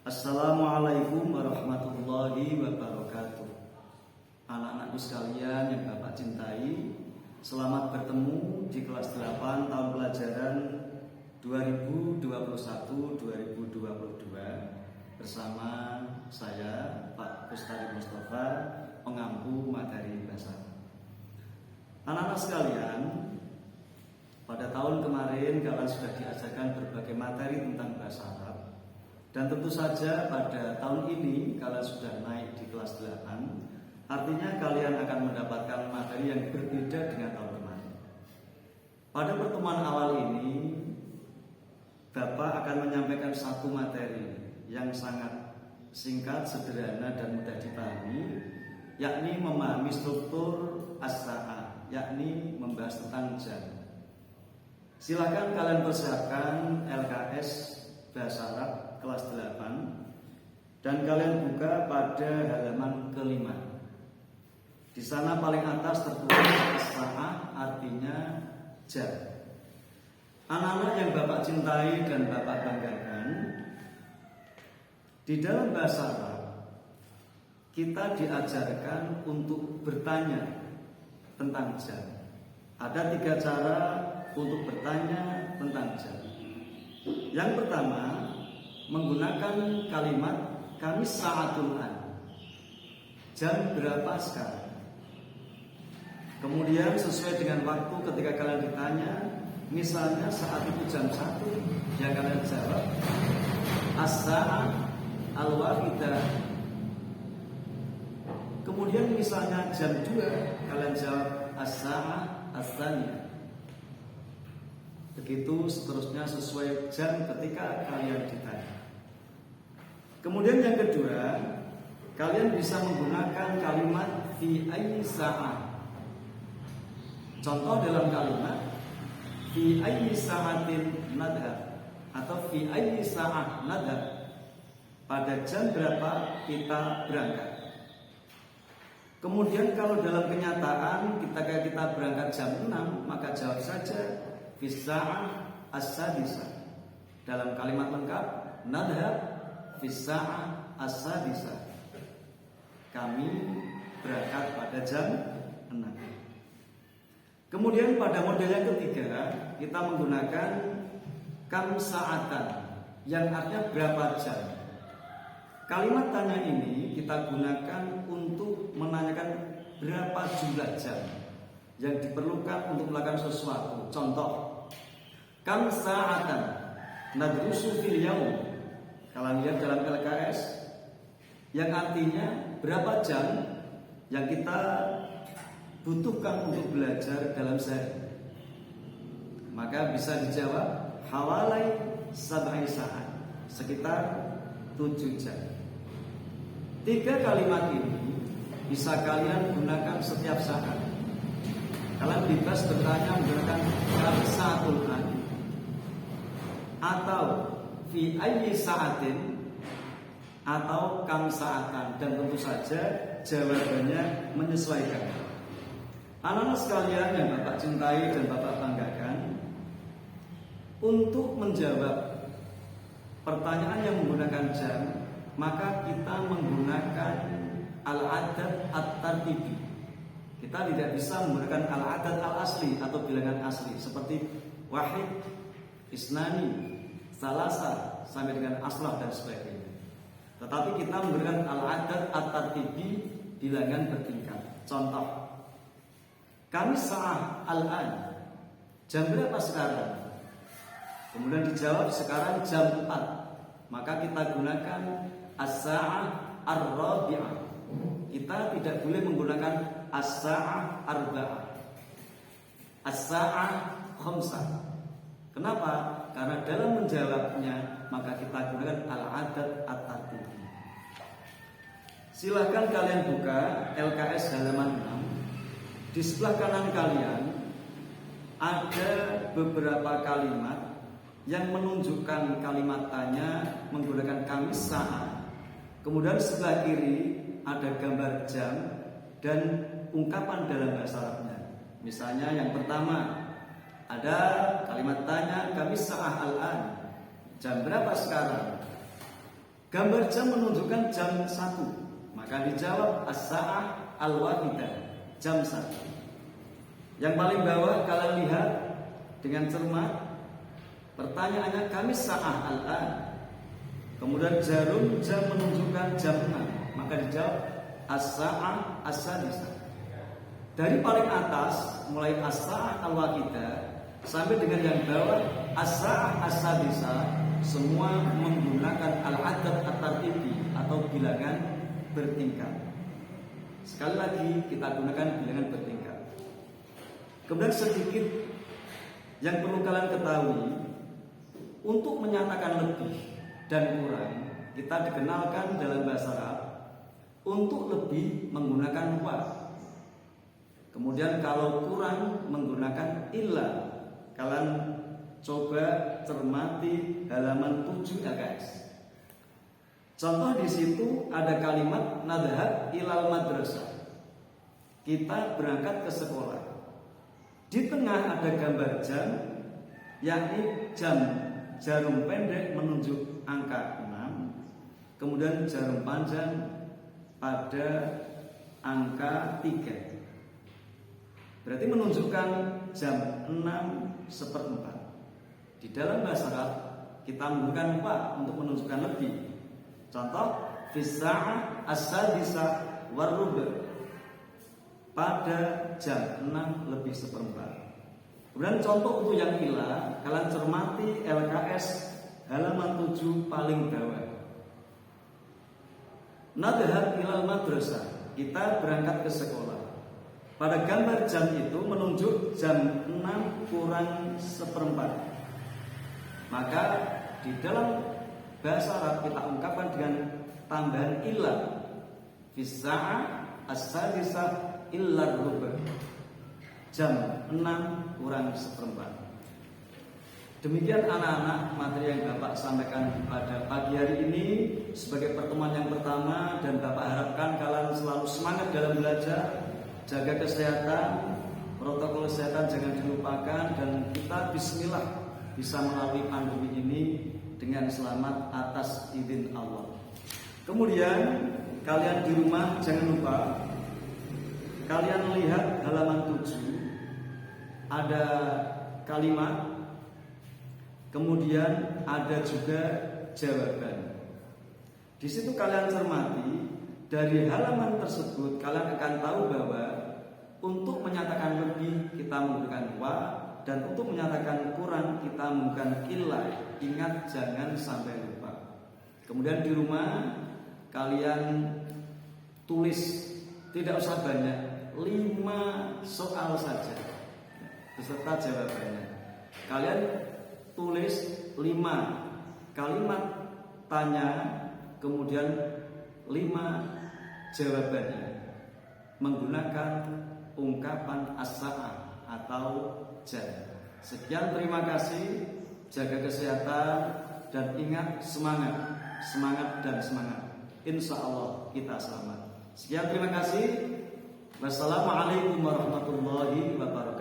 Assalamualaikum warahmatullahi wabarakatuh. Anak-anakku sekalian yang Bapak cintai, selamat bertemu di kelas 8 tahun pelajaran 2021-2022 bersama saya Pak Ustadz Mustafa, pengampu materi bahasa. Anak-anak sekalian, pada tahun kemarin kalian sudah diajarkan berbagai materi tentang bahasa Arab. Dan tentu saja pada tahun ini kalian sudah naik di kelas 8. Artinya kalian akan mendapatkan materi yang berbeda dengan tahun kemarin. Pada pertemuan awal ini Bapak akan menyampaikan satu materi yang sangat singkat, sederhana dan mudah dipahami, yakni memahami struktur as-sa'ah, yakni membahas tentang jam. Silakan kalian persiapkan LKS Bahasa Arab kelas 8 dan kalian buka pada halaman kelima. Di sana paling atas tertulis as-sa'ah, artinya jam. Anak-anak yang Bapak cintai dan Bapak banggakan, di dalam bahasa Arab kita diajarkan untuk bertanya tentang jam. Ada 3 cara untuk bertanya tentang jam. Yang pertama, menggunakan kalimat kami sa'atul an, jam berapa sekarang. Kemudian sesuai dengan waktu ketika kalian ditanya, misalnya saat itu jam 1, yang kalian jawab as-sa'ah al-wahidah. Kemudian misalnya jam 2, kalian jawab as-sa'ah as-tsaniyah. Begitu seterusnya sesuai jam ketika kalian ditanya. Kemudian yang kedua, kalian bisa menggunakan kalimat fi ayyi sa'ah. Contoh dalam kalimat fi ayyi sa'atin nadhab atau fi ayyi sa'ah nadhab. Pada jam berapa kita berangkat? Kemudian kalau dalam kenyataan kita berangkat jam 6, maka jawab saja Fisa'ah as-sadisah. Dalam kalimat lengkap nadhab Fisa'ah as-sadisah. Kami berangkat pada jam 6. Kemudian pada model yang ketiga kita menggunakan kam sa'atan, yang artinya berapa jam. Kalimat tanya ini kita gunakan untuk menanyakan berapa jumlah jam yang diperlukan untuk melakukan sesuatu. Contoh, kam sa'atan nadrusu fil yaum. Kalau lihat dalam LKS, yang artinya berapa jam yang kita butuhkan untuk belajar dalam sehari. Maka bisa dijawab hawalai sab'i sa'at, sekitar 7 jam. 3 kalimat ini bisa kalian gunakan setiap saat. Kalian bebas bertanya menggunakan kam sa'atul an atau fi ayyi sa'atin atau kam sa'atan, dan tentu saja jawabannya menyesuaikan. Anak-anak sekalian yang Bapak cintai dan Bapak banggakan, untuk menjawab pertanyaan yang menggunakan jam, maka kita menggunakan al-adad at-tartibi. Kita tidak bisa menggunakan al-adad al-asli atau bilangan asli seperti wahid, isnani, salasa sampai dengan aslah dan sebagainya. Tetapi kita menggunakan al-adad at-tartibi, bilangan bertingkat. Contoh, kami sa'ah al-an, jam berapa sekarang? Kemudian dijawab sekarang jam 4. Maka kita gunakan as-sa'ah ar-rabi'ah. Kita tidak boleh menggunakan as-sa'ah arba'ah, as-sa'ah khamsah. Kenapa? Karena dalam menjawabnya maka kita gunakan al-adad at-tartibi. Silakan kalian buka LKS halaman 6. Di sebelah kanan kalian ada beberapa kalimat yang menunjukkan kalimat tanya menggunakan kami sa'ah. Kemudian sebelah kiri ada gambar jam dan ungkapan dalam bahasa Arabnya. Misalnya yang pertama ada kalimat tanya kami sa'ah al-an, jam berapa sekarang? Gambar jam menunjukkan jam 1. Maka dijawab as-sa'ah al-wahidah, jam 1. Yang paling bawah kalian lihat dengan cermat. Pertanyaannya kami sa'ah al-an. Kemudian jarum jam menunjukkan jam 6. Maka dijawab as-sa'ah as-sadisah. Dari paling atas mulai as-sa'ah al-wahidah sampai dengan yang bawah as-sa'ah as-sadisah, semua menggunakan al-adad at-tartibi atau bilangan bertingkat. Sekali lagi kita gunakan bilangan bertingkat. Kemudian sedikit yang perlu kalian ketahui, untuk menyatakan lebih dan kurang kita dikenalkan dalam bahasa Arab untuk lebih menggunakan wa. Kemudian kalau kurang menggunakan illa. Kalian coba cermati halaman 7 LKS. Contoh di situ ada kalimat nadhhab ilal madrasah. Kita berangkat ke sekolah. Di tengah ada gambar jam, yakni jarum pendek menunjuk angka 6, kemudian jarum panjang pada angka 3. Berarti menunjukkan jam 6:04. Di dalam bahasa Arab kita menggunakan wa untuk menunjukkan lebih. Contoh fis-sa'ah as-sadisah war-rubu', pada jam 6:04. Kemudian contoh untuk yang ila, kalian cermati LKS halaman 7 paling bawah. Nadhhab ilal madrasah, kita berangkat ke sekolah. Pada gambar jam itu menunjuk jam 6:04. Maka di dalam bahasa Arab kita ungkapkan dengan tambahan illa. Fis-sa'ah as-sadisah illar rubu', jam 6:04. Demikian anak-anak materi yang Bapak sampaikan pada pagi hari ini sebagai pertemuan yang pertama, dan Bapak harapkan kalian selalu semangat dalam belajar. Jaga kesehatan, protokol kesehatan jangan dilupakan, dan kita bismillah bisa melalui pandemi ini dengan selamat atas izin Allah. Kemudian kalian di rumah jangan lupa kalian lihat halaman 7, ada kalimat, kemudian ada juga jawaban. Di situ kalian cermati, dari halaman tersebut kalian akan tahu bahwa untuk menyatakan lebih kita menggunakan wa, dan untuk menyatakan kurang kita menggunakan illa. Ingat jangan sampai lupa. Kemudian di rumah kalian tulis, tidak usah banyak, 5 soal saja beserta jawabannya. Kalian tulis 5 kalimat tanya, kemudian 5 jawabannya menggunakan ungkapan as-sa'ah atau jam. Sekian, terima kasih. Jaga kesehatan dan ingat semangat dan semangat. Insya Allah kita selamat. Sekian, terima kasih. Wassalamualaikum warahmatullahi wabarakatuh.